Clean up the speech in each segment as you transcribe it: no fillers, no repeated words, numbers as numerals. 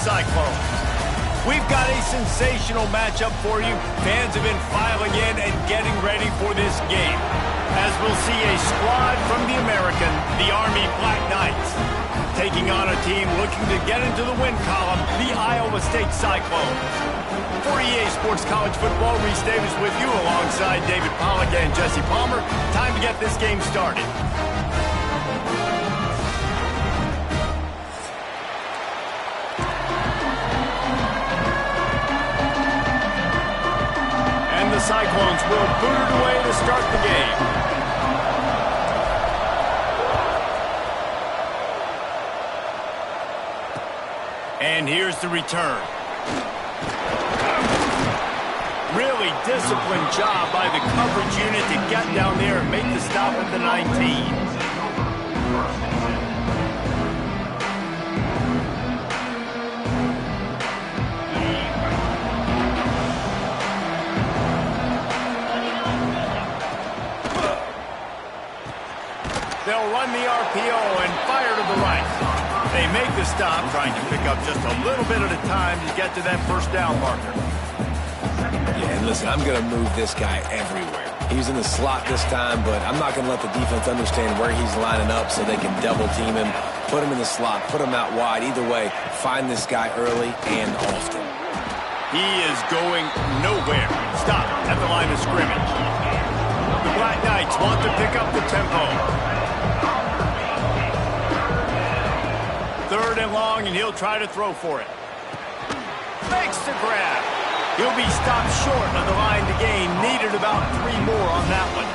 Cyclones. We've got a sensational matchup for you. Fans have been filing in and getting ready for this game, as we'll see a squad from the American, the Army Black Knights, taking on a team looking to get into the win column, the Iowa State Cyclones. For EA Sports College Football, Reese Davis with you alongside David Pollack and Jesse Palmer. Time to get this game started. And the Cyclones will boot it away to start the game. And here's the return. Really disciplined job by the coverage unit to get down there and make the stop at the 19. They'll run the RPO and fire to the right. They make the stop, trying to pick up just a little bit at a time to get to that first down marker. Yeah, and listen, I'm going to move this guy everywhere. He's in the slot this time, but I'm not going to let the defense understand where he's lining up so they can double team him, put him in the slot, put him out wide. Either way, find this guy early and often. He is going nowhere. Stop at the line of scrimmage. The Black Knights want to pick up the tempo. Third and long, and he'll try to throw for it. Makes the grab. He'll be stopped short of the line to gain. Needed about 3 more on that one.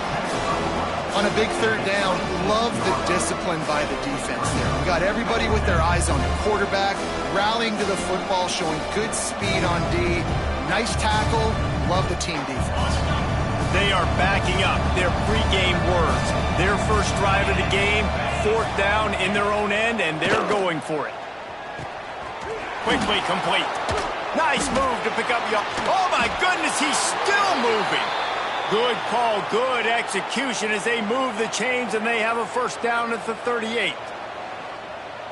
On a big third down, love the discipline by the defense there. We got everybody with their eyes on the quarterback, rallying to the football, showing good speed on D. Nice tackle. Love the team defense. They are backing up their pregame words. Their first drive of the game, 4th down in their own end, and they're going for it. Quickly complete. Nice move to pick up the... Oh, my goodness, he's still moving. Good call, good execution as they move the chains, and they have a first down at the 38.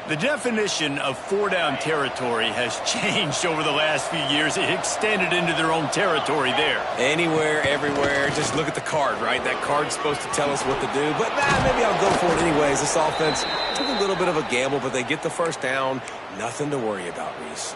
The definition of 4-down territory has changed over the last few years. It extended into their own territory there. Anywhere, everywhere. Just look at the card, right? That card's supposed to tell us what to do. But maybe I'll go for it anyways. This offense took a little bit of a gamble, but they get the first down. Nothing to worry about, Reese.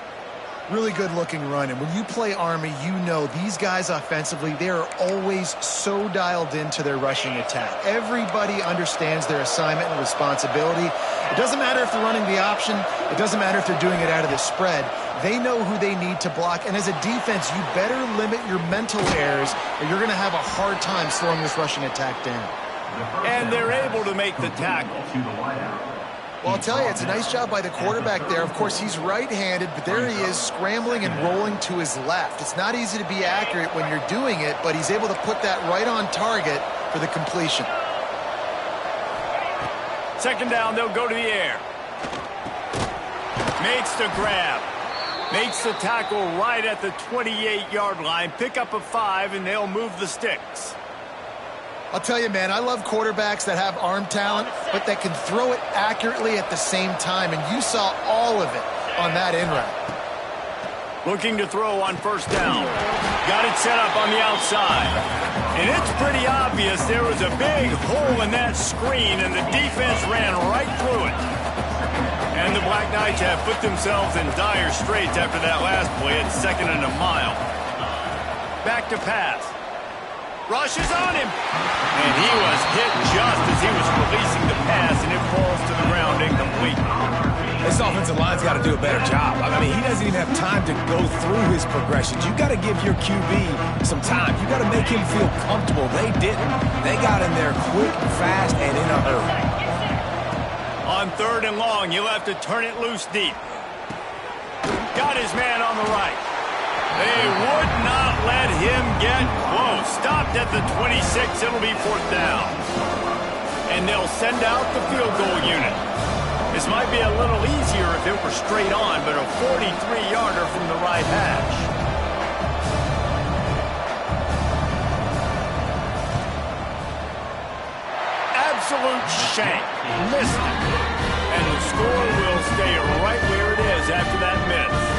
Really good-looking run, and when you play Army, you know these guys offensively, they are always so dialed into their rushing attack. Everybody understands their assignment and responsibility. It doesn't matter if they're running the option. It doesn't matter if they're doing it out of the spread. They know who they need to block, and as a defense, you better limit your mental errors, or you're going to have a hard time slowing this rushing attack down. And they're able to make the tackle. Well, I'll tell you, it's a nice job by the quarterback there. Of course, he's right-handed, but there he is scrambling and rolling to his left. It's not easy to be accurate when you're doing it, but he's able to put that right on target for the completion. Second down, they'll go to the air. Makes the grab. Makes the tackle right at the 28-yard line. Pick up a 5, and they'll move the sticks. I'll tell you, man, I love quarterbacks that have arm talent, but that can throw it accurately at the same time, and you saw all of it on that in route. Looking to throw on first down. Got it set up on the outside. And it's pretty obvious there was a big hole in that screen, and the defense ran right through it. And the Black Knights have put themselves in dire straits after that last play at 2nd and a mile. Back to pass. Rushes on him. And he was hit just as he was releasing the pass, and it falls to the ground incomplete. This offensive line's got to do a better job. I mean, he doesn't even have time to go through his progressions. You got to give your QB some time. You got to make him feel comfortable. They didn't. They got in there quick, fast, and in a hurry. On 3rd and long, he'll have to turn it loose deep. Got his man on the right. They would not let him get close. Stopped at the 26. It'll be 4th down. And they'll send out the field goal unit. This might be a little easier if it were straight on, but a 43-yarder from the right hash. Absolute shank. Missed it. And the score will stay right where it is after that miss.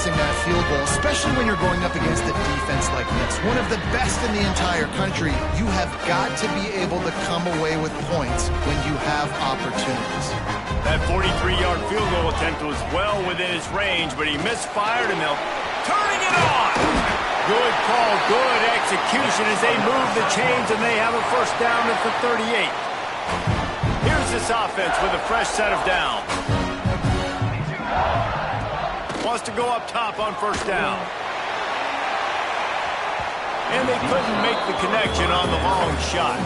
missing that field goal, especially when you're going up against a defense like this. One of the best in the entire country. You have got to be able to come away with points when you have opportunities. That 43-yard field goal attempt was well within his range, but he misfired, and they'll turning it on. Good call, good execution as they move the chains, and they have a first down at the 38. Here's this offense with a fresh set of downs. Wants to go up top on first down. And they couldn't make the connection on the long shot.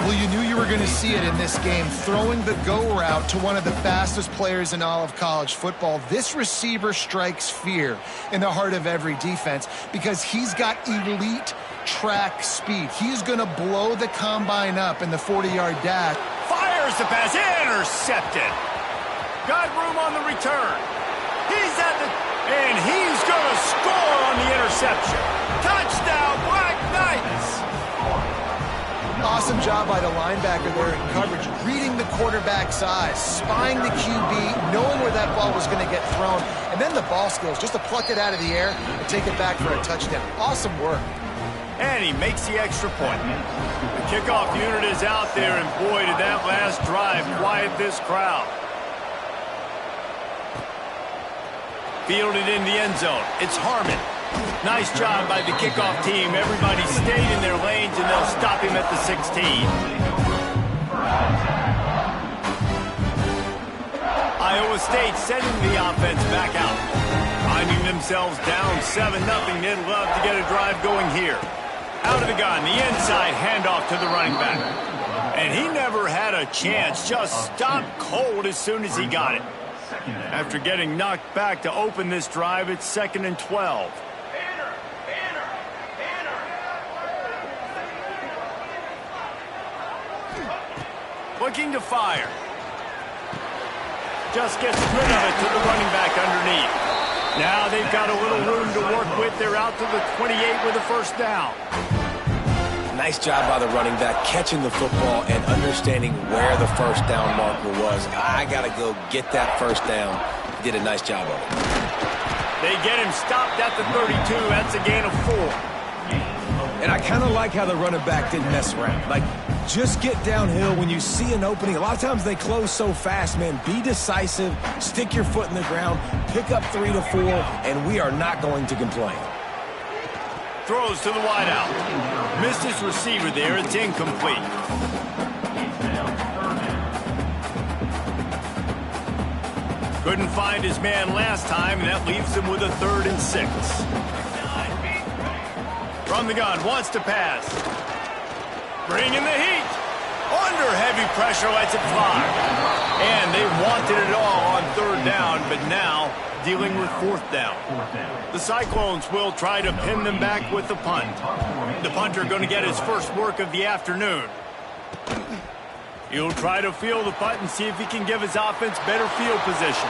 Well, you knew you were going to see it in this game. Throwing the go route to one of the fastest players in all of college football. This receiver strikes fear in the heart of every defense because he's got elite track speed. He's going to blow the combine up in the 40-yard dash. Fires the pass, intercepted. Got room on the return. He's at the, and he's going to score on the interception. Touchdown, Black Knights. Awesome job by the linebacker there in coverage, reading the quarterback's eyes, spying the QB, knowing where that ball was going to get thrown, and then the ball skills just to pluck it out of the air and take it back for a touchdown. Awesome work. And he makes the extra point. The kickoff unit is out there, and boy, did that last drive quiet this crowd. Fielded in the end zone. It's Harmon. Nice job by the kickoff team. Everybody stayed in their lanes, and they'll stop him at the 16. Iowa State sending the offense back out. Finding themselves down 7-0. They'd love to get a drive going here. Out of the gun, the inside handoff to the running back. And he never had a chance. Just stopped cold as soon as he got it. After getting knocked back to open this drive, it's 2nd and 12. Looking to fire. Just gets rid of it to the running back underneath. Now they've got a little room to work with. They're out to the 28 with a first down. Nice job by the running back catching the football and understanding where the first down marker was. I got to go get that first down. He did a nice job of it. They get him stopped at the 32. That's a gain of 4. And I kind of like how the running back didn't mess around. Like, just get downhill when you see an opening. A lot of times they close so fast, man. Be decisive, stick your foot in the ground, pick up 3 to 4, and we are not going to complain. Throws to the wideout. Missed his receiver there. It's incomplete. Couldn't find his man last time, and that leaves him with a 3rd and 6. From the gun, wants to pass. Bringing the heat. Under heavy pressure, lets it fly. And they wanted it all on 3rd down, but now dealing with 4th down. The Cyclones will try to pin them back with the punt. The punter going to get his first work of the afternoon. He'll try to field the punt and see if he can give his offense better field position.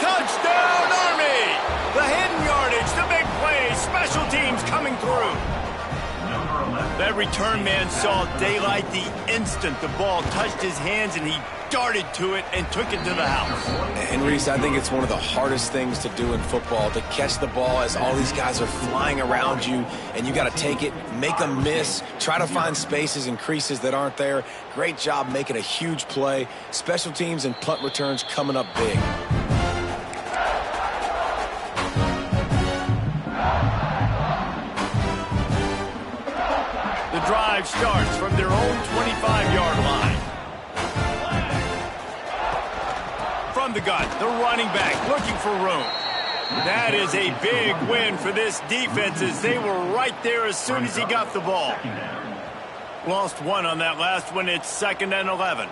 Touchdown, Army! The hidden yardage, the big play, special teams coming through. That return man saw daylight the instant the ball touched his hands, and he darted to it and took it to the house. And Reese, I think it's one of the hardest things to do in football, to catch the ball as all these guys are flying around you, and you got to take it, make a miss, try to find spaces and creases that aren't there. Great job making a huge play. Special teams and punt returns coming up big. The drive starts from their own 25-yard line. From the gun, the running back looking for room. That is a big win for this defense as they were right there as soon as he got the ball. Lost 1 on that last one. It's 2nd and 11.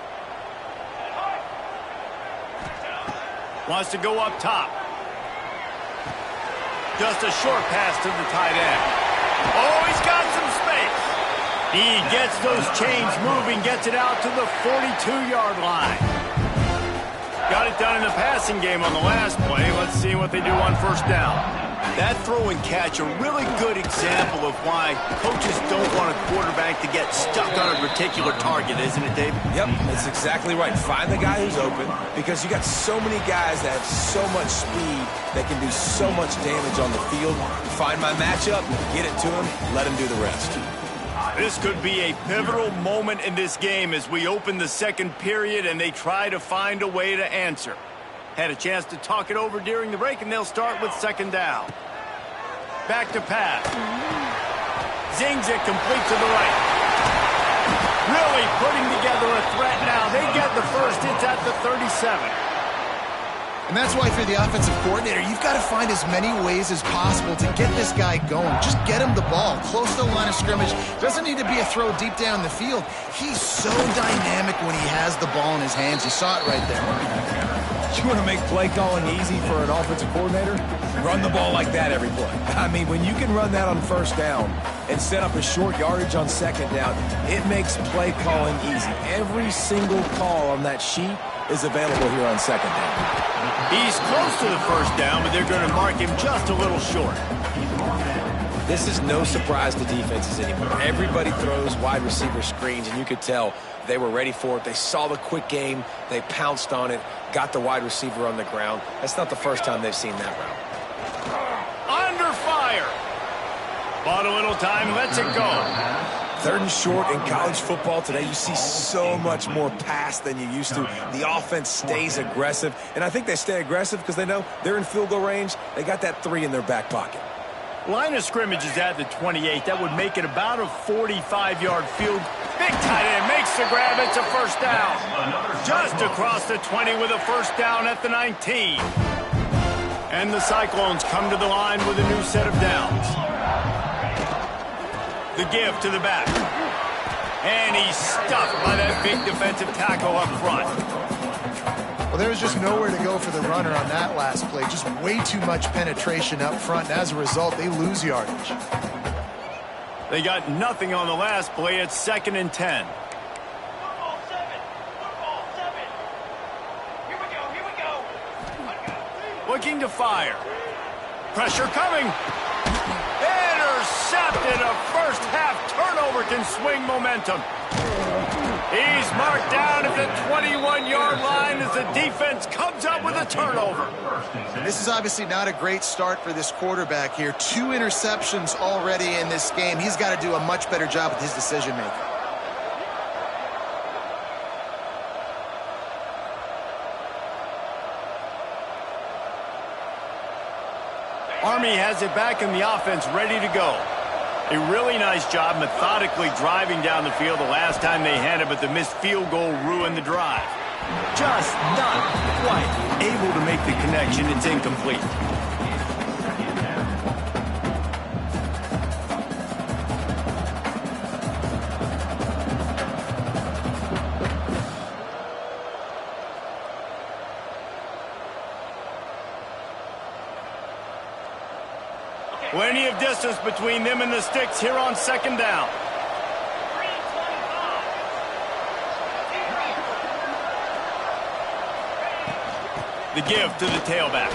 Wants to go up top. Just a short pass to the tight end. Oh, he's got some space. He gets those chains moving, gets it out to the 42-yard line. Got it done in the passing game on the last play. Let's see what they do on first down. That throw and catch, a really good example of why coaches don't want a quarterback to get stuck on a particular target, isn't it, Dave? Yep, that's exactly right. Find the guy who's open, because you got so many guys that have so much speed that can do so much damage on the field. Find my matchup, get it to him, let him do the rest. This could be a pivotal moment in this game as we open the second period and they try to find a way to answer. Had a chance to talk it over during the break, and they'll start with second down. Back to pass. Zings it complete to the right. Really putting together a threat now. They get the first. It's at the 37. And that's why, if you're the offensive coordinator, you've got to find as many ways as possible to get this guy going. Just get him the ball close to the line of scrimmage. Doesn't need to be a throw deep down the field. He's so dynamic when he has the ball in his hands. You saw it right there. You want to make play calling easy for an offensive coordinator? Run the ball like that every play. I mean, when you can run that on first down and set up a short yardage on second down, it makes play calling easy. Every single call on that sheet is available here on second down. He's close to the first down, but they're going to mark him just a little short. This is no surprise to defenses anymore. Everybody throws wide receiver screens, and you could tell they were ready for it. They saw the quick game. They pounced on it, got the wide receiver on the ground. That's not the first time they've seen that route. Under fire. Bought a little time, lets it go. Third and short in college football today, you see so much more pass than you used to. The offense stays aggressive, and I think they stay aggressive because they know they're in field goal range. They got that 3 in their back pocket. Line of scrimmage is at the 28. That would make it about a 45-yard field. Big tight end makes the grab. It's a first down. Just across the 20 with a first down at the 19. And the Cyclones come to the line with a new set of downs. The give to the back. And he's stuffed by that big defensive tackle up front. Well, there was just nowhere to go for the runner on that last play. Just way too much penetration up front, and as a result, they lose yardage. They got nothing on the last play. It's 2nd and 10. Here we go. Looking to fire. Pressure coming. Intercepted. A first half turnover can swing momentum. He's marked down at the 21-yard line as the defense comes up with a turnover. This is obviously not a great start for this quarterback here. 2 interceptions already in this game. He's got to do a much better job with his decision-making. Army has it back in the offense, ready to go. A really nice job methodically driving down the field the last time they had it, but the missed field goal ruined the drive. Just not quite able to make the connection. It's incomplete. Plenty of distance between them and the sticks here on second down. The give to the tailback.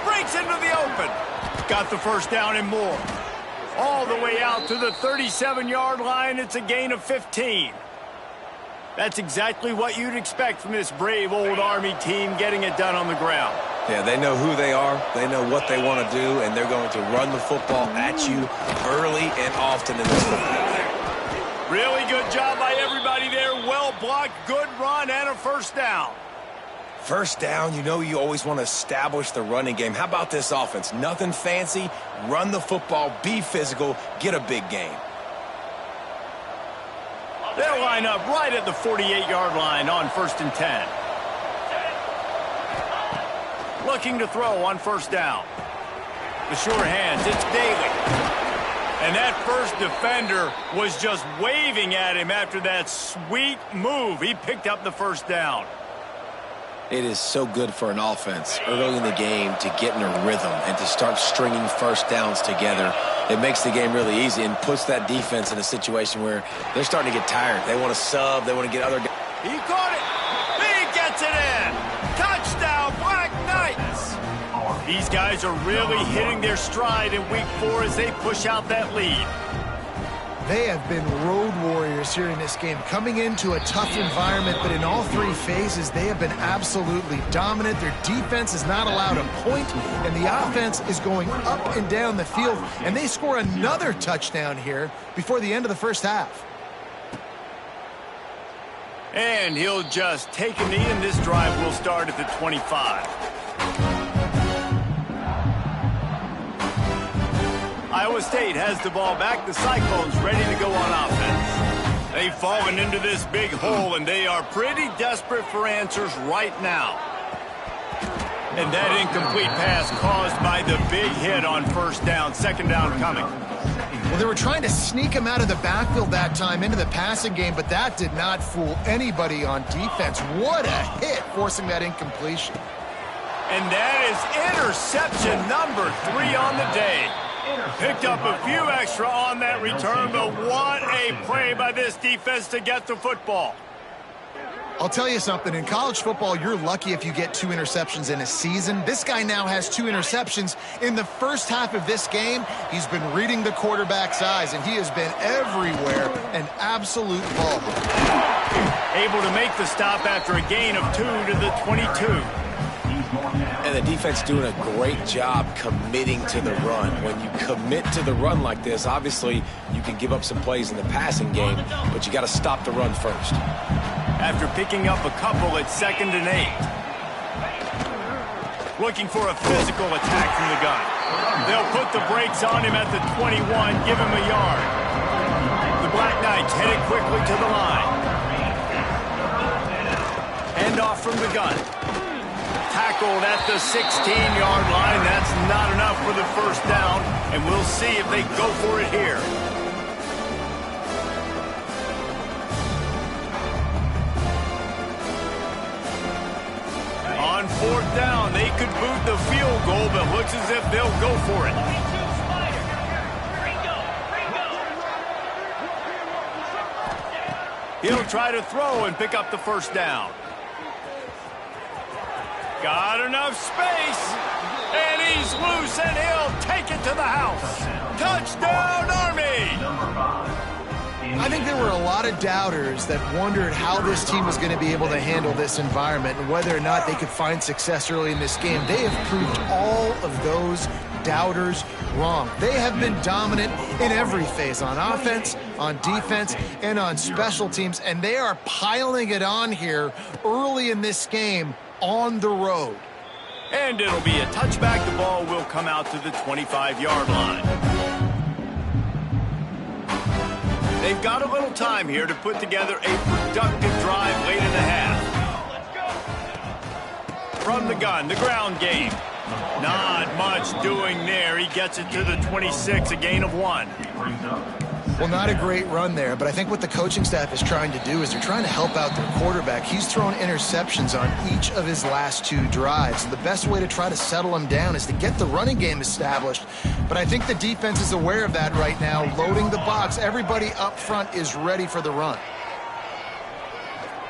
Breaks into the open. Got the first down and more. All the way out to the 37-yard line. It's a gain of 15. That's exactly what you'd expect from this brave old Army team, getting it done on the ground. Yeah, they know who they are, they know what they want to do, and they're going to run the football at you early and often in this football. Really good job by everybody there. Well blocked, good run, and a first down. First down, you know you always want to establish the running game. How about this offense? Nothing fancy, run the football, be physical, get a big gain. They'll line up right at the 48-yard line on 1st and 10. Looking to throw on first down. The sure hands, it's Daly. And that first defender was just waving at him after that sweet move. He picked up the first down. It is so good for an offense early in the game to get in a rhythm and to start stringing first downs together. It makes the game really easy and puts that defense in a situation where they're starting to get tired. They want to sub. They want to get other guys. He caught it. He gets it in. Touchdown, Black Knights. These guys are really hitting their stride in week 4 as they push out that lead. They have been road warriors here in this game, coming into a tough environment, but in all 3 phases, they have been absolutely dominant. Their defense is not allowed a point, and the offense is going up and down the field, and they score another touchdown here before the end of the first half. And he'll just take a knee, and this drive will start at the 25. Iowa State has the ball back. The Cyclones ready to go on offense. They've fallen into this big hole, and they are pretty desperate for answers right now. And that incomplete pass caused by the big hit on first down. Second down coming. Well, they were trying to sneak him out of the backfield that time into the passing game, but that did not fool anybody on defense. What a hit, forcing that incompletion. And that is interception number 3 on the day. Picked up a few extra on that return, but what a play by this defense to get the football. I'll tell you something, in college football, you're lucky if you get 2 interceptions in a season. This guy now has 2 interceptions. In the first half of this game, he's been reading the quarterback's eyes, and he has been everywhere, an absolute ball. Able to make the stop after a gain of 2 to the 22. And the defense doing a great job committing to the run. When you commit to the run like this, obviously you can give up some plays in the passing game, but you got to stop the run first. After picking up a couple at 2nd and 8. Looking for a physical attack from the gun. They'll put the brakes on him at the 21, give him a yard. The Black Knights headed quickly to the line. Hand off from the gun. Tackled at the 16-yard line. That's not enough for the first down, and we'll see if they go for it here. On 4th down, they could boot the field goal, but looks as if they'll go for it. He'll try to throw and pick up the first down. Got enough space, and he's loose, and he'll take it to the house. Touchdown, Army! I think there were a lot of doubters that wondered how this team was going to be able to handle this environment and whether or not they could find success early in this game. They have proved all of those doubters wrong. They have been dominant in every phase, on offense, on defense, and on special teams, and they are piling it on here early in this game on the road. And it'll be a touchback. The ball will come out to the 25-yard line. They've got a little time here to put together a productive drive late in the half. From the gun, the ground game. Not much doing there. He gets it to the 26, a gain of 1. Well, not a great run there, but I think what the coaching staff is trying to do is they're trying to help out their quarterback. He's thrown interceptions on each of his last 2 drives. The best way to try to settle him down is to get the running game established. But I think the defense is aware of that right now, loading the box. Everybody up front is ready for the run.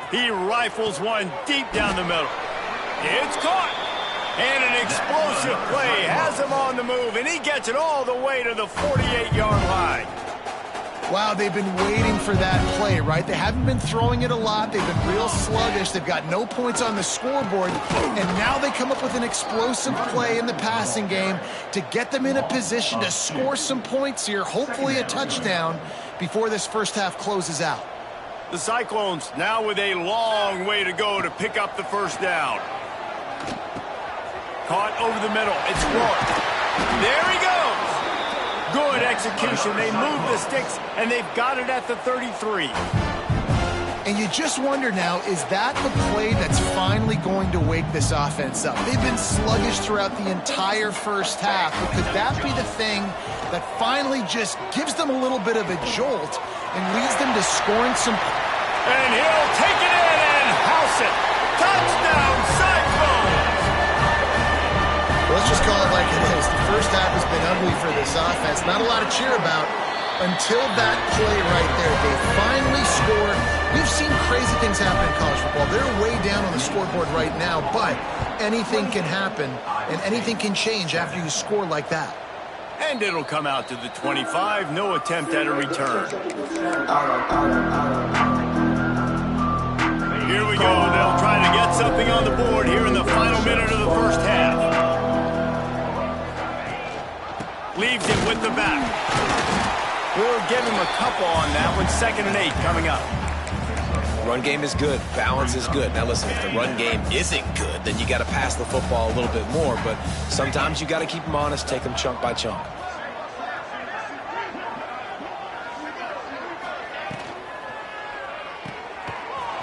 He rifles one deep down the middle. It's caught. And an explosive play has him on the move, and he gets it all the way to the 48-yard line. Wow, they've been waiting for that play, right? They haven't been throwing it a lot. They've been real sluggish. They've got no points on the scoreboard. And now they come up with an explosive play in the passing game to get them in a position to score some points here, hopefully a touchdown, before this first half closes out. The Cyclones now with a long way to go to pick up the first down. Caught over the middle. It's Rourke. There he goes. Good execution. They move the sticks, and they've got it at the 33. And you just wonder now, is that the play that's finally going to wake this offense up? They've been sluggish throughout the entire first half, but could that be the thing that finally just gives them a little bit of a jolt and leads them to scoring some... And he'll take it in and house it. Touchdown, Cyclones! Let's just call it like it is. The first half has been ugly for this offense. Not a lot to cheer about until that play right there. They finally scored. We've seen crazy things happen in college football. football. They're way down on the scoreboard right now, but anything can happen, and anything can change after you score like that. And it'll come out to the 25. No attempt at a return. Here we go. They'll try to get something on the board here in the final minute of the first half. Leaves it with the back. We'll give him a couple on that one. 2nd and 8 coming up. Run game is good. Balance is good. Now listen, if the run game isn't good, then you got to pass the football a little bit more. But sometimes you got to keep them honest, take them chunk by chunk.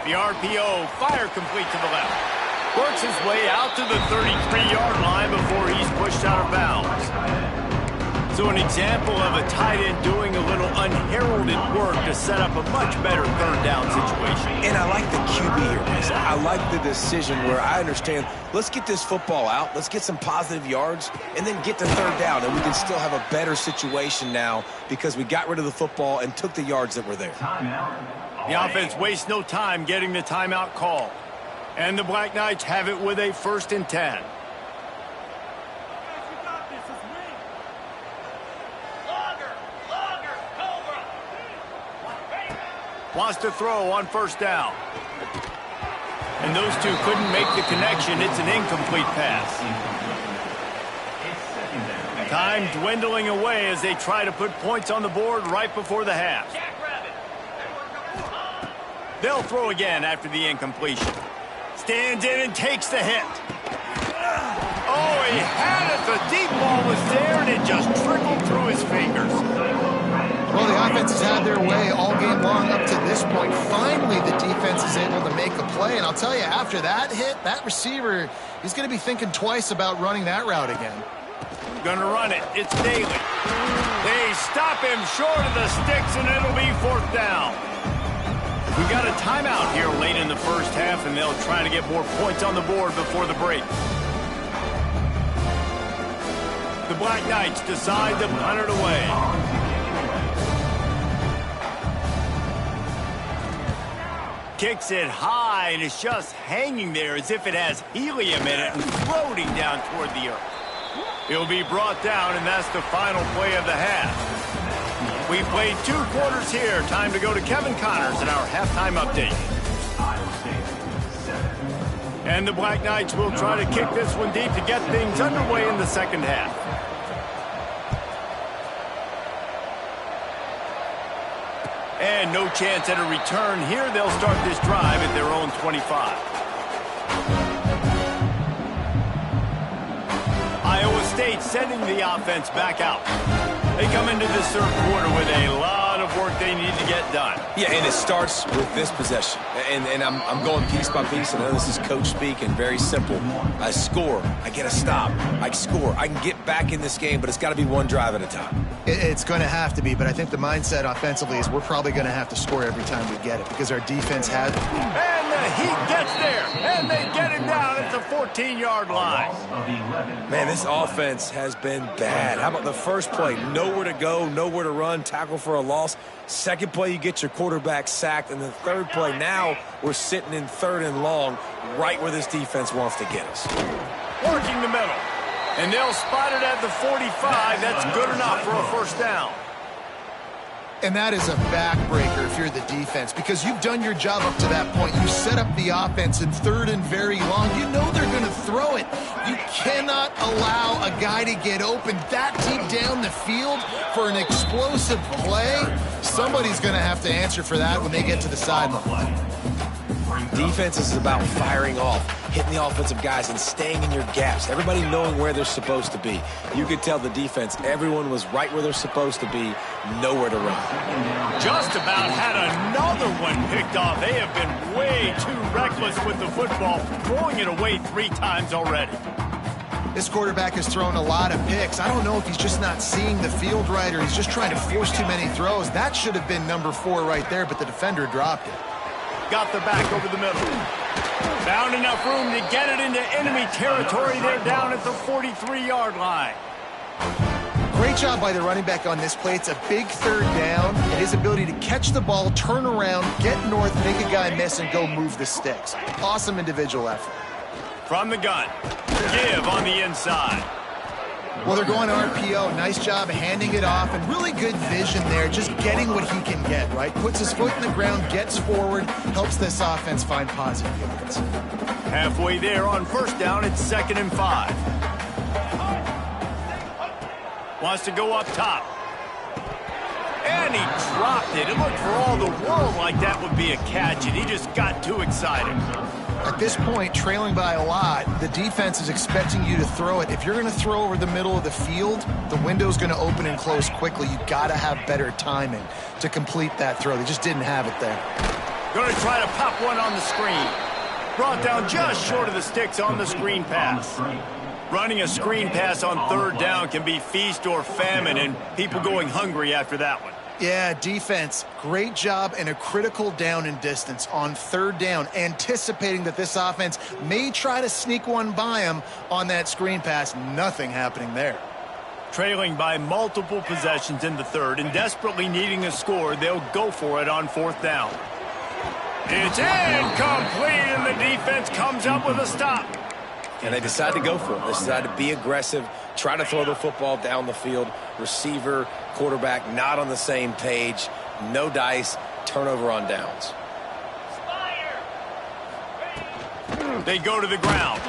The RPO, fire complete to the left. Works his way out to the 33-yard line before he's pushed out of bounds. So an example of a tight end doing a little unheralded work to set up a much better 3rd down situation. And I like the QB here, Mason. I like the decision where I understand, let's get this football out, let's get some positive yards, and then get to 3rd down, and we can still have a better situation now because we got rid of the football and took the yards that were there. The offense wastes no time getting the timeout call. And the Black Knights have it with a 1st and 10. Wants to throw on 1st down. And those two couldn't make the connection. It's an incomplete pass. Time dwindling away as they try to put points on the board right before the half. They'll throw again after the incompletion. Stands in and takes the hit. Oh, he had it. The deep ball was there, and it just trickled through his fingers. Well, the offense has had their way all game long up to this point. Finally, the defense is able to make a play. And I'll tell you, after that hit, that receiver, he's going to be thinking twice about running that route again. Going to run it. It's Daly. They stop him short of the sticks, and it'll be 4th down. We've got a timeout here late in the first half, and they'll try to get more points on the board before the break. The Black Knights decide to punt it away. Kicks it high, and it's just hanging there as if it has helium in it and floating down toward the earth. It'll be brought down, and that's the final play of the half. We played 2 quarters here. Time to go to Kevin Connors in our halftime update. And the Black Knights will try to kick this one deep to get things underway in the 2nd half. And no chance at a return here. They'll start this drive at their own 25. Iowa State sending the offense back out. They come into this 3rd quarter with a lot of work they need to get done. Yeah, and it starts with this possession. And I'm going piece by piece. I know this is coach speak and very simple. I score. I get a stop. I score. I can get back in this game, but it's got to be one drive at a time. It's going to have to be, but I think the mindset offensively is we're probably going to have to score every time we get it because our defense has it. And the Heat gets there, and they get him down at the 14-yard line. Man, this offense has been bad. How about the first play? Nowhere to go, nowhere to run, tackle for a loss. 2nd play, you get your quarterback sacked. And the 3rd play, now we're sitting in 3rd and long, right where this defense wants to get us. Working the middle. And they'll spot it at the 45. That's good enough for a 1st down. And that is a backbreaker if you're the defense because you've done your job up to that point. You set up the offense in 3rd and very long. You know they're going to throw it. You cannot allow a guy to get open that deep down the field for an explosive play. Somebody's going to have to answer for that when they get to the sideline. Defense is about firing off, hitting the offensive guys, and staying in your gaps. Everybody knowing where they're supposed to be. You could tell the defense, everyone was right where they're supposed to be, nowhere to run. Just about had another one picked off. They have been way too reckless with the football, throwing it away 3 times already. This quarterback has thrown a lot of picks. I don't know if he's just not seeing the field right or he's just trying to force too many throws. That should have been number 4 right there, but the defender dropped it. Got the back over the middle. Found enough room to get it into enemy territory. They're down at the 43-yard line. Great Great job by the running back on this play. It's a big third down, and his ability to catch the ball, turn around, get north, make a guy miss, and go move the sticks. Awesome individual effort. From the gun, give on the inside. Well, they're going RPO. Nice job handing it off, and really good vision there, just getting what he can get, right? Puts his foot in the ground, gets forward, helps this offense find positive yards. Halfway there on first down, it's 2nd and 5. Wants to go up top. And he dropped it. It looked for all the world like that would be a catch, and he just got too excited. At this point, trailing by a lot, the defense is expecting you to throw it. If you're going to throw over the middle of the field, the window's going to open and close quickly. You've got to have better timing to complete that throw. They just didn't have it there. Going to try to pop one on the screen. Brought down just short of the sticks on the screen pass. Running a screen pass on third down can be feast or famine, and people going hungry after that one. Yeah, defense, great job and a critical down and distance on third down, anticipating that this offense may try to sneak one by him on that screen pass. Nothing happening there. Trailing by multiple possessions in the third and desperately needing a score, they'll go for it on 4th down. It's incomplete, and the defense comes up with a stop. And they decide to go for it. They decide to be aggressive, try to throw the football down the field. Receiver, quarterback, not on the same page. No dice, turnover on downs. They go to the ground.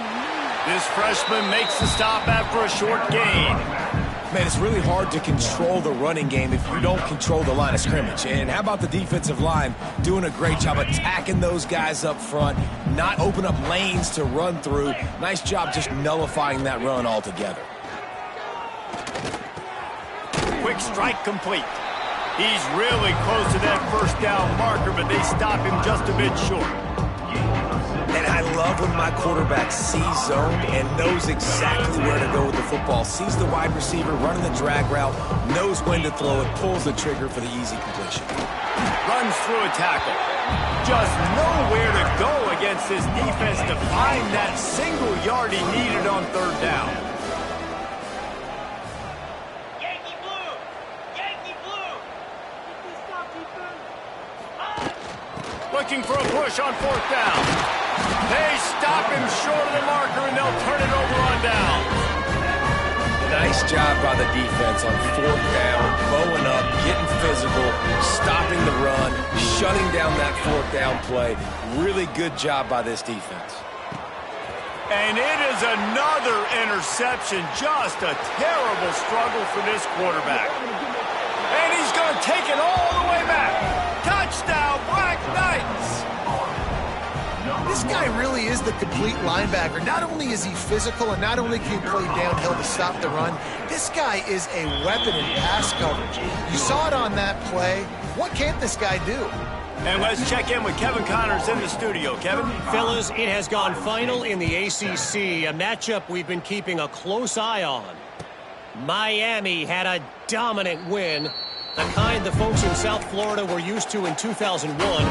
This freshman makes the stop after a short gain. Man, it's really hard to control the running game if you don't control the line of scrimmage. And how about the defensive line doing a great job attacking those guys up front, not open up lanes to run through. Nice job just nullifying that run altogether. Quick strike complete. He's really close to that first down marker, but they stop him just a bit short. And I love when my quarterback sees zone and knows exactly where to go with the football. Sees the wide receiver running the drag route, knows when to throw it, pulls the trigger for the easy completion. Runs through a tackle. Just nowhere to go against this defense to find that single yard he needed on third down. Yankee blue! Yankee blue! Looking for a push on 4th down. They stop him short of the marker, and they'll turn it over on down. Nice job by the defense on 4th down, bowing up, getting physical, stopping the run, shutting down that 4th down play. Really good job by this defense. And it is another interception. Just a terrible struggle for this quarterback. And he's going to take it all the way back. Touchdown, Black Knights! This guy really is the complete linebacker. Not only is he physical and not only can he play downhill to stop the run, this guy is a weapon in pass coverage. You saw it on that play. What can't this guy do? And let's check in with Kevin Connors in the studio. Kevin? Fellas, it has gone final in the ACC, a matchup we've been keeping a close eye on. Miami had a dominant win, the kind the folks in South Florida were used to in 2001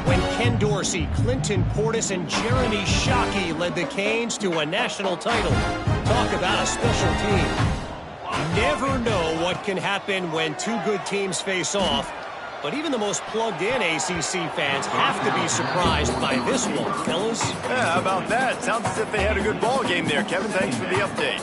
when Ken Dorsey, Clinton Portis, and Jeremy Shockey led the Canes to a national title. Talk about a special team. Never know what can happen when two good teams face off, but even the most plugged-in ACC fans have to be surprised by this one, fellas. Yeah, how about that? Sounds as if they had a good ball game there. Kevin, thanks for the update.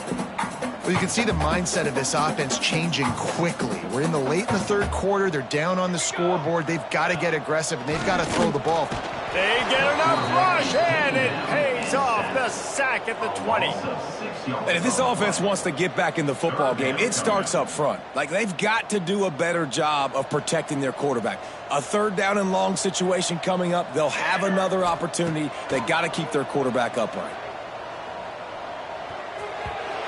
Well, you can see the mindset of this offense changing quickly. We're in the late in the third quarter. They're down on the scoreboard. They've got to get aggressive, and they've got to throw the ball. They get enough rush, and it pays off. The sack at the 20. And if this offense wants to get back in the football game, it starts up front. Like, they've got to do a better job of protecting their quarterback. A third down and long situation coming up. They'll have another opportunity. They got to keep their quarterback upright.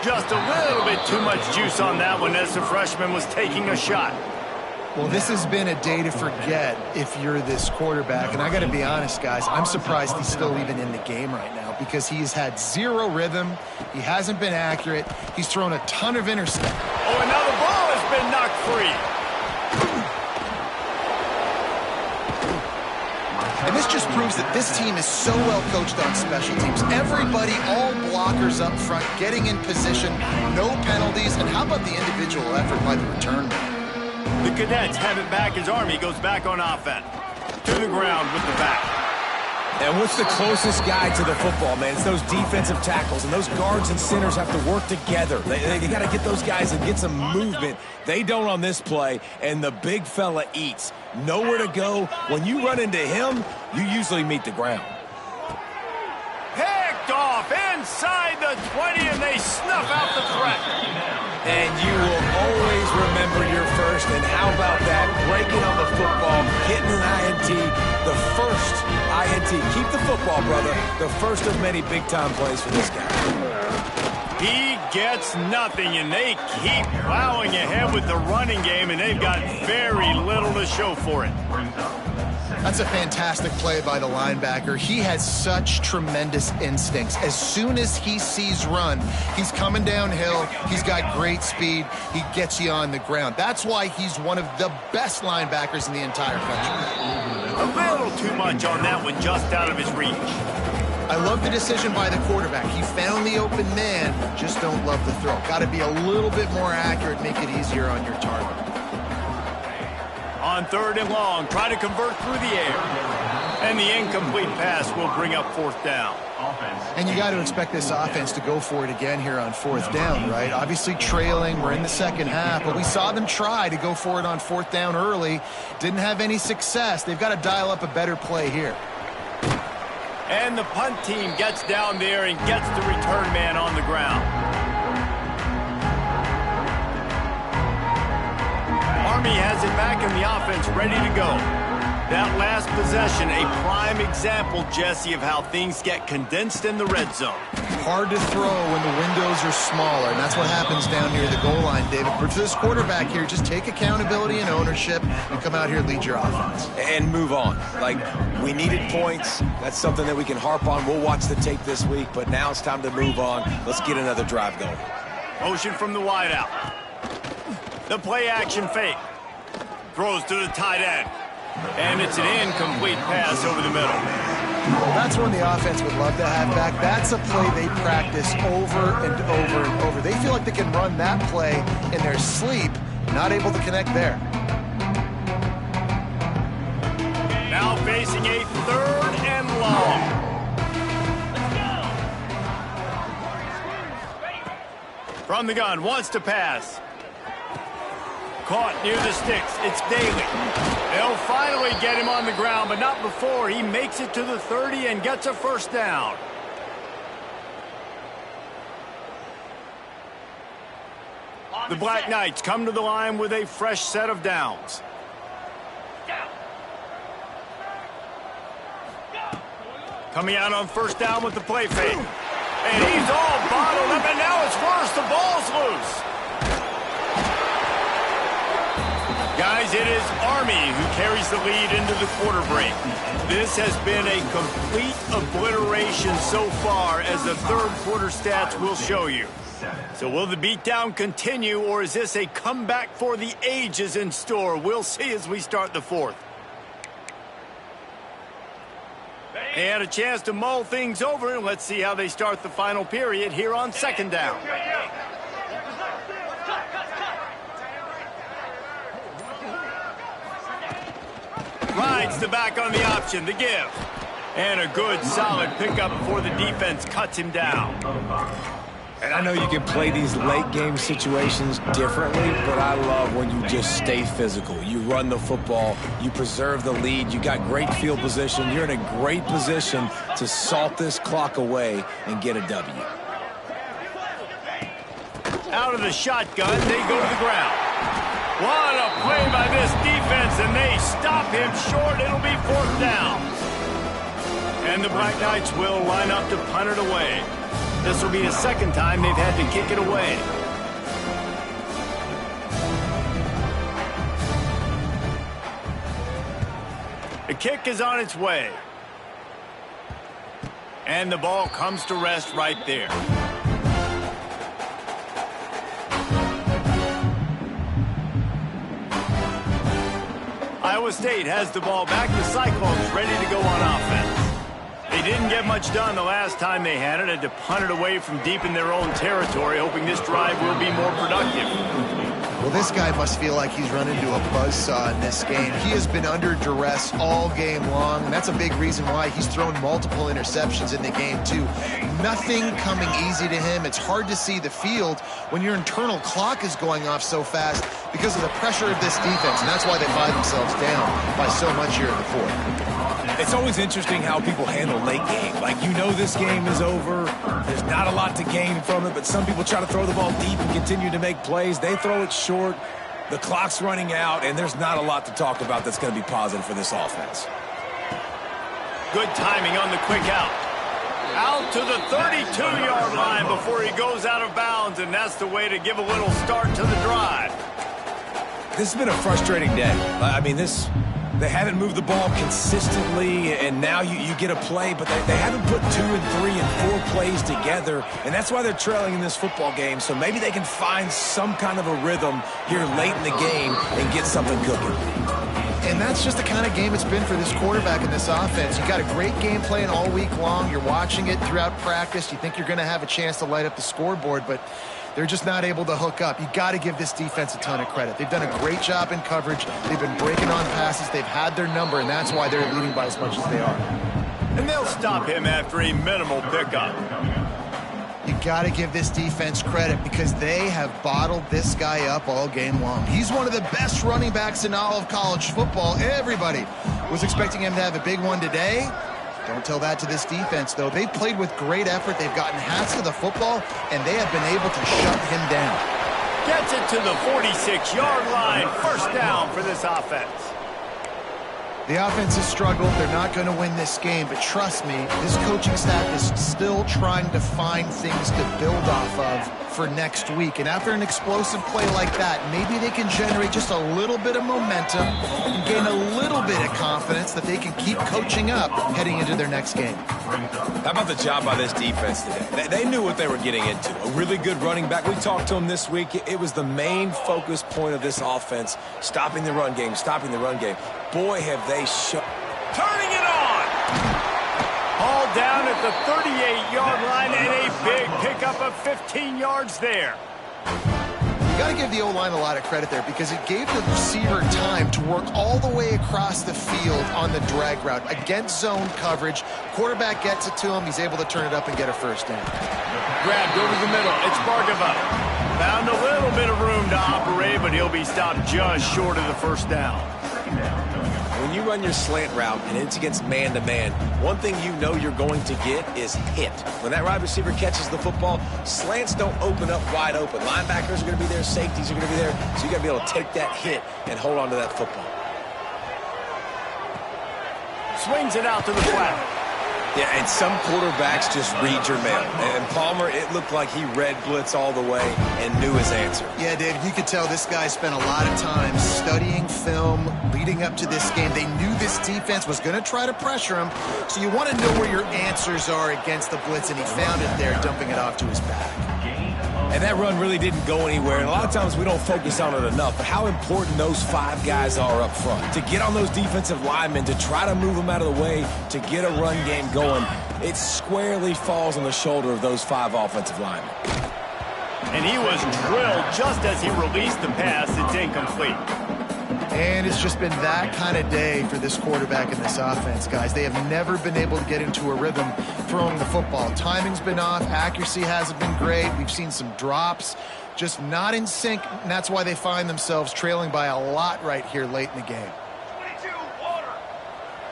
Just a little bit too much juice on that one as the freshman was taking a shot. Well, this has been a day to forget if you're this quarterback. And I got to be honest, guys, I'm surprised he's still even in the game right now because he's had zero rhythm. He hasn't been accurate. He's thrown a ton of interceptions. Oh, and now the ball has been knocked free. And this just proves that this team is so well coached on special teams. Everybody, all blockers up front, getting in position, no penalties, and how about the individual effort by the return man? The Cadets have it back as Army goes back on offense. To the ground with the back. And what's the closest guy to the football, man? It's those defensive tackles, and those guards and centers have to work together. They got to get those guys and get some movement. They don't on this play, and the big fella eats. Nowhere to go. When you run into him, you usually meet the ground. Picked off inside the 20, and they snuff out the threat. And you will always remember your first. And how about that? Breaking on the football, getting an INT, the first INT. Keep the football, brother. The first of many big-time plays for this guy. He gets nothing, and they keep plowing ahead with the running game, and they've got very little to show for it. That's a fantastic play by the linebacker. He has such tremendous instincts. As soon as he sees run, he's coming downhill. He's got great speed. He gets you on the ground. That's why he's one of the best linebackers in the entire country. A little too much on that one, just out of his reach. I love the decision by the quarterback. He found the open man, just don't love the throw. Got to be a little bit more accurate, make it easier on your target. On 3rd and long, try to convert through the air. And the incomplete pass will bring up 4th down. And you got to expect this offense to go for it again here on 4th down, right? Obviously trailing, we're in the second half, but we saw them try to go for it on 4th down early. Didn't have any success. They've got to dial up a better play here. And the punt team gets down there and gets the return man on the ground. Army has it back in the offense, ready to go. That last possession, a prime example, Jesse, of how things get condensed in the red zone. Hard to throw when the windows are smaller, and that's what happens down near the goal line, David. But for this quarterback here, just take accountability and ownership and come out here and lead your offense. And move on. Like, we needed points. That's something that we can harp on. We'll watch the tape this week, but now it's time to move on. Let's get another drive going. Motion from the wideout. The play action fake. Throws to the tight end. And it's an incomplete pass over the middle. Well, that's one the offense would love to have back. That's a play they practice over and over and over. They feel like they can run that play in their sleep, not able to connect there. Now facing a 3rd and long. From the gun, wants to pass. Caught near the sticks. It's Daly. They'll finally get him on the ground, but not before he makes it to the 30 and gets a 1st down. The Black Knights come to the line with a fresh set of downs. Coming out on 1st down with the play fake. And he's all bottled up, and now it's worse. The ball's loose. Guys, it is Army who carries the lead into the quarter break. This has been a complete obliteration so far, as the 3rd quarter stats will show you. So will the beatdown continue, or is this a comeback for the ages in store? We'll see as we start the 4th. They had a chance to mull things over, and let's see how they start the final period here on 2nd down. Rides the back on the option, the give. And a good, solid pickup before the defense cuts him down. And I know you can play these late game situations differently, but I love when you just stay physical. You run the football, you preserve the lead, you got great field position. You're in a great position to salt this clock away and get a W. Out of the shotgun, they go to the ground. What a play by this defense, and they stop him short. It'll be 4th down. And the Black Knights will line up to punt it away. This will be the 2nd time they've had to kick it away. The kick is on its way. And the ball comes to rest right there. I Iowa State has the ball back. The Cyclones ready to go on offense. They didn't get much done the last time they had it. Had to punt it away from deep in their own territory, hoping this drive will be more productive. Well, this guy must feel like he's run into a buzzsaw in this game. He has been under duress all game long, and that's a big reason why he's thrown multiple interceptions in the game, too. Nothing coming easy to him. It's hard to see the field when your internal clock is going off so fast because of the pressure of this defense, and that's why they find themselves down by so much here in the fourth. It's always interesting how people handle late game. Like, you know this game is over. There's not a lot to gain from it, but some people try to throw the ball deep and continue to make plays. They throw it short. The clock's running out, and there's not a lot to talk about that's going to be positive for this offense. Good timing on the quick out. Out to the 32-yard line before he goes out of bounds, and that's the way to give a little start to the drive. This has been a frustrating day. I mean, they haven't moved the ball consistently, and now you get a play, but they haven't put 2 and 3 and 4 plays together, and that's why they're trailing in this football game. So maybe they can find some kind of a rhythm here late in the game and get something cooking. And that's just the kind of game it's been for this quarterback in this offense. You got a great game plan all week long. You're watching it throughout practice. You think you're going to have a chance to light up the scoreboard, but they're just not able to hook up. You got to give this defense a ton of credit. They've done a great job in coverage. They've been breaking on passes. They've had their number, and that's why they're leading by as much as they are. And they'll stop him after a minimal pickup. You got to give this defense credit because they have bottled this guy up all game long. He's one of the best running backs in all of college football. Everybody was expecting him to have a big one today. Don't tell that to this defense, though. They've played with great effort. They've gotten hats to the football, and they have been able to shut him down. Gets it to the 46-yard line. First down for this offense. The offense has struggled. They're not going to win this game, but trust me, this coaching staff is still trying to find things to build off of for next week. And after an explosive play like that, maybe they can generate just a little bit of momentum and gain a little bit of confidence that they can keep coaching up heading into their next game. How about the job by this defense today? They knew what they were getting into. A really good running back. We talked to him this week. It was the main focus point of this offense, stopping the run game, stopping the run game. Boy, have they shown. Turning it on. All down at the 38-yard line and a big pickup of 15 yards there. You got to give the O-line a lot of credit there because it gave the receiver time to work all the way across the field on the drag route against zone coverage. Quarterback gets it to him. He's able to turn it up and get a first down. Grabbed over the middle. It's Bargava. Found a little bit of room to operate, but he'll be stopped just short of the first down. When you run your slant route and it's against man-to-man, one thing you know you're going to get is hit. When that wide receiver catches the football, slants don't open up wide open. Linebackers are going to be there, safeties are going to be there, so you got to be able to take that hit and hold on to that football. Swings it out to the flat. Yeah, and some quarterbacks just read your mail. And Palmer, it looked like he read blitz all the way and knew his answer. Yeah, David, you could tell this guy spent a lot of time studying film leading up to this game. They knew this defense was going to try to pressure him, so you want to know where your answers are against the blitz, and he found it there, dumping it off to his back. And that run really didn't go anywhere, and a lot of times we don't focus on it enough, but how important those 5 guys are up front. To get on those defensive linemen, to try to move them out of the way, to get a run game going, it squarely falls on the shoulder of those 5 offensive linemen. And he was drilled just as he released the pass. It's incomplete. And it's just been that kind of day for this quarterback and this offense, guys. They have never been able to get into a rhythm throwing the football. Timing's been off. Accuracy hasn't been great. We've seen some drops, just not in sync, and that's why they find themselves trailing by a lot right here late in the game.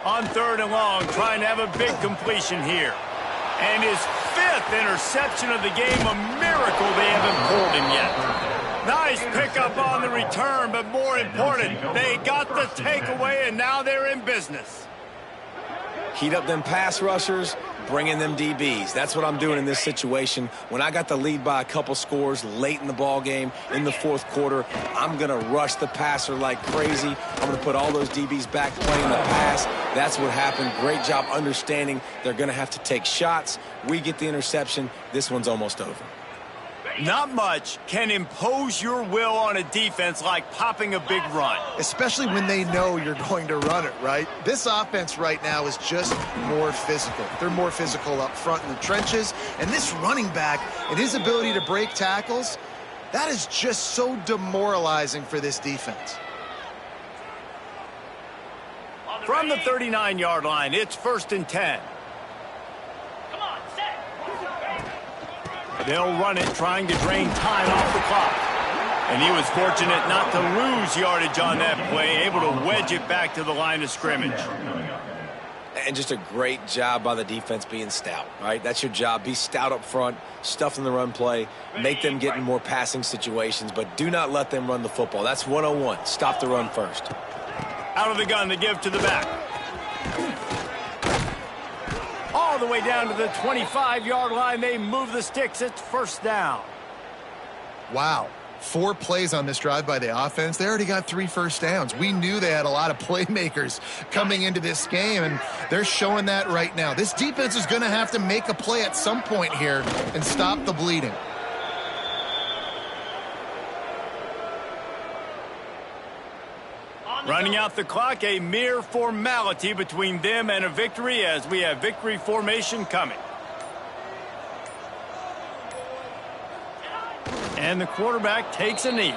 On 3rd and long, trying to have a big completion here. And his 5th interception of the game, a miracle they haven't pulled him yet. Nice pickup on the return, but more important, they got the takeaway, and now they're in business. Heat up them pass rushers, bring in them DBs. That's what I'm doing in this situation. When I got the lead by a couple scores late in the ball game, in the 4th quarter, I'm going to rush the passer like crazy. I'm going to put all those DBs back playing the pass. That's what happened. Great job understanding they're going to have to take shots. We get the interception. This one's almost over. Not much can impose your will on a defense like popping a big run. Especially when they know you're going to run it, right? This offense right now is just more physical. They're more physical up front in the trenches. And this running back and his ability to break tackles, that is just so demoralizing for this defense. From the 39-yard line, it's 1st and 10. Come on, set. They'll run it, trying to drain time off the clock. And he was fortunate not to lose yardage on that play, able to wedge it back to the line of scrimmage. And just a great job by the defense being stout, right? That's your job. Be stout up front, stuff in the run play, make them get in more passing situations, but do not let them run the football. That's 101. Stop the run first. Out of the gun to give to the back. All the way down to the 25-yard line. They move the sticks. It's 1st down. Wow. 4 plays on this drive by the offense. They already got 3 first downs. We knew they had a lot of playmakers coming into this game, and they're showing that right now. This defense is going to have to make a play at some point here and stop the bleeding. Running out the clock, a mere formality between them and a victory as we have victory formation coming. And the quarterback takes a knee.